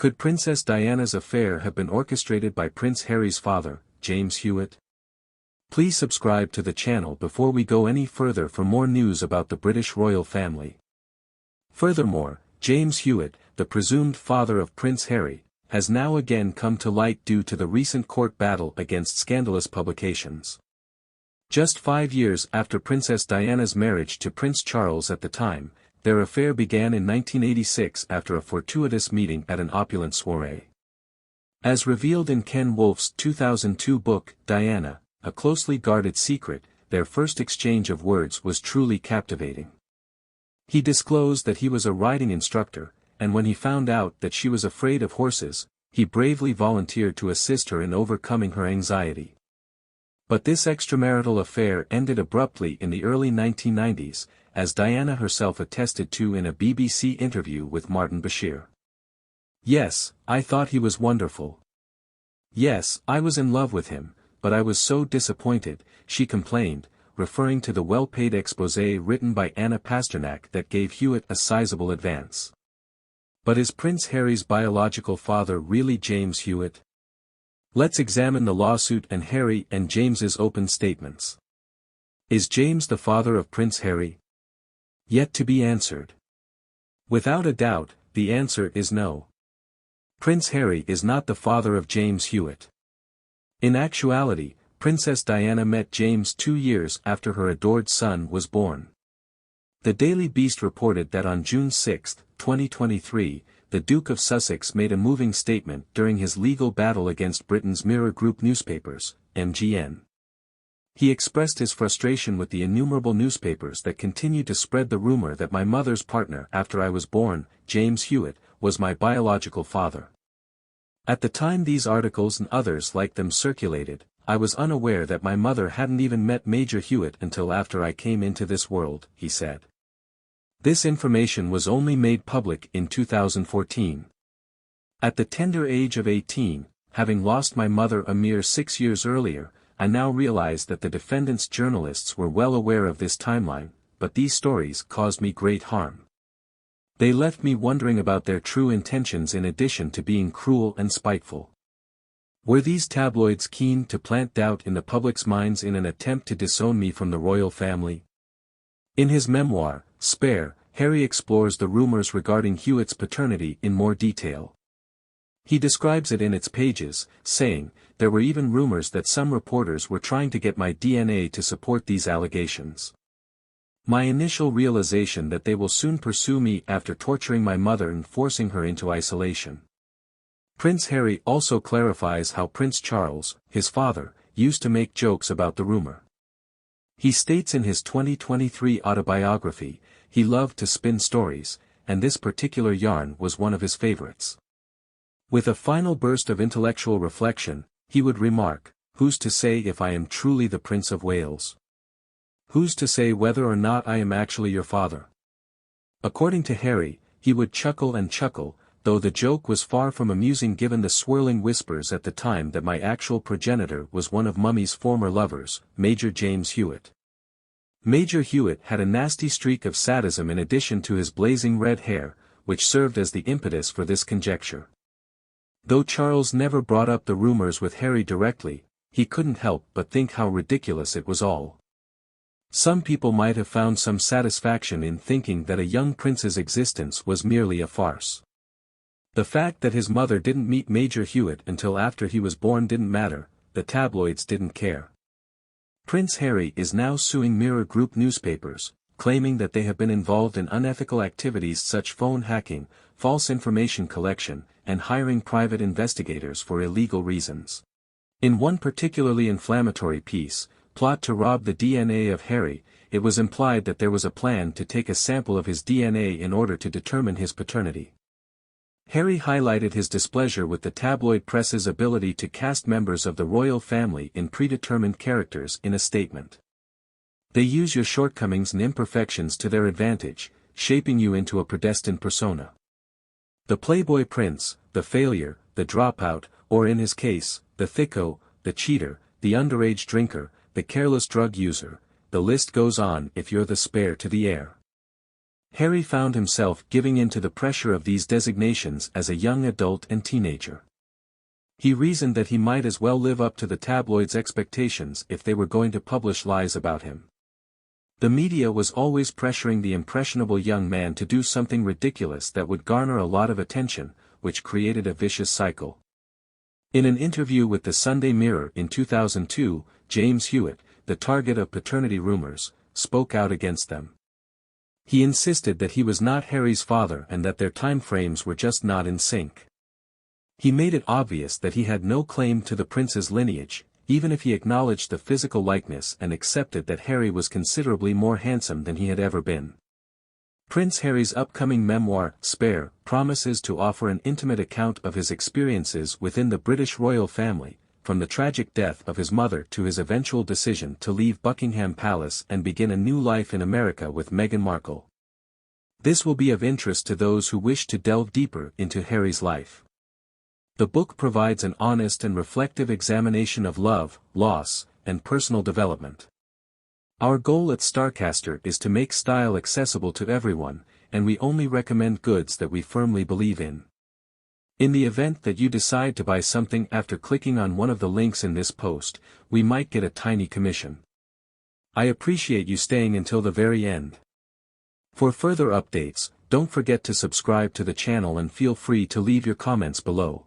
Could Princess Diana's affair have been orchestrated by Prince Harry's father, James Hewitt? Please subscribe to the channel before we go any further for more news about the British royal family. Furthermore, James Hewitt, the presumed father of Prince Harry, has now again come to light due to the recent court battle against scandalous publications. Just 5 years after Princess Diana's marriage to Prince Charles at the time, their affair began in 1986 after a fortuitous meeting at an opulent soiree. As revealed in Ken Wolfe's 2002 book, Diana, A Closely Guarded Secret, their first exchange of words was truly captivating. He disclosed that he was a riding instructor, and when he found out that she was afraid of horses, he bravely volunteered to assist her in overcoming her anxiety. But this extramarital affair ended abruptly in the early 1990s, as Diana herself attested to in a BBC interview with Martin Bashir. "Yes, I thought he was wonderful. Yes, I was in love with him, but I was so disappointed," she complained, referring to the well-paid exposé written by Anna Pasternak that gave Hewitt a sizable advance. But is Prince Harry's biological father really James Hewitt? Let's examine the lawsuit and Harry and James's open statements. Is James the father of Prince Harry? Yet to be answered. Without a doubt, the answer is no. Prince Harry is not the father of James Hewitt. In actuality, Princess Diana met James 2 years after her adored son was born. The Daily Beast reported that on June 6, 2023, the Duke of Sussex made a moving statement during his legal battle against Britain's Mirror Group newspapers, MGN. He expressed his frustration with the innumerable newspapers that continued to spread the rumor that my mother's partner after I was born, James Hewitt, was my biological father. At the time these articles and others like them circulated, I was unaware that my mother hadn't even met Major Hewitt until after I came into this world, he said. This information was only made public in 2014. At the tender age of 18, having lost my mother a mere 6 years earlier, I now realize that the defendant's journalists were well aware of this timeline, but these stories caused me great harm. They left me wondering about their true intentions in addition to being cruel and spiteful. Were these tabloids keen to plant doubt in the public's minds in an attempt to disown me from the royal family? In his memoir, Spare, Harry explores the rumors regarding Hewitt's paternity in more detail. He describes it in its pages, saying, "There were even rumors that some reporters were trying to get my DNA to support these allegations. My initial realization that they will soon pursue me after torturing my mother and forcing her into isolation." Prince Harry also clarifies how Prince Charles, his father, used to make jokes about the rumor. He states in his 2023 autobiography, he loved to spin stories, and this particular yarn was one of his favorites. With a final burst of intellectual reflection, he would remark, "Who's to say if I am truly the Prince of Wales? Who's to say whether or not I am actually your father?" According to Harry, he would chuckle and chuckle, though the joke was far from amusing given the swirling whispers at the time that my actual progenitor was one of Mummy's former lovers, Major James Hewitt. Major Hewitt had a nasty streak of sadism in addition to his blazing red hair, which served as the impetus for this conjecture. Though Charles never brought up the rumors with Harry directly, he couldn't help but think how ridiculous it was all. Some people might have found some satisfaction in thinking that a young prince's existence was merely a farce. The fact that his mother didn't meet Major Hewitt until after he was born didn't matter, the tabloids didn't care. Prince Harry is now suing Mirror Group newspapers, claiming that they have been involved in unethical activities such as phone hacking, false information collection, and hiring private investigators for illegal reasons. In one particularly inflammatory piece, Plot to Rob the DNA of Harry, it was implied that there was a plan to take a sample of his DNA in order to determine his paternity. Harry highlighted his displeasure with the tabloid press's ability to cast members of the royal family in predetermined characters in a statement. "They use your shortcomings and imperfections to their advantage, shaping you into a predestined persona. The playboy prince, the failure, the dropout, or in his case, the thicko, the cheater, the underage drinker, the careless drug user, the list goes on if you're the spare to the heir. Harry found himself giving in to the pressure of these designations as a young adult and teenager. He reasoned that he might as well live up to the tabloids' expectations if they were going to publish lies about him. The media was always pressuring the impressionable young man to do something ridiculous that would garner a lot of attention, which created a vicious cycle. In an interview with the Sunday Mirror in 2002, James Hewitt, the target of paternity rumors, spoke out against them. He insisted that he was not Harry's father and that their time frames were just not in sync. He made it obvious that he had no claim to the prince's lineage, even if he acknowledged the physical likeness and accepted that Harry was considerably more handsome than he had ever been. Prince Harry's upcoming memoir, Spare, promises to offer an intimate account of his experiences within the British royal family, from the tragic death of his mother to his eventual decision to leave Buckingham Palace and begin a new life in America with Meghan Markle. This will be of interest to those who wish to delve deeper into Harry's life. The book provides an honest and reflective examination of love, loss, and personal development. Our goal at Starcaster is to make style accessible to everyone, and we only recommend goods that we firmly believe in. In the event that you decide to buy something after clicking on one of the links in this post, we might get a tiny commission. I appreciate you staying until the very end. For further updates, don't forget to subscribe to the channel and feel free to leave your comments below.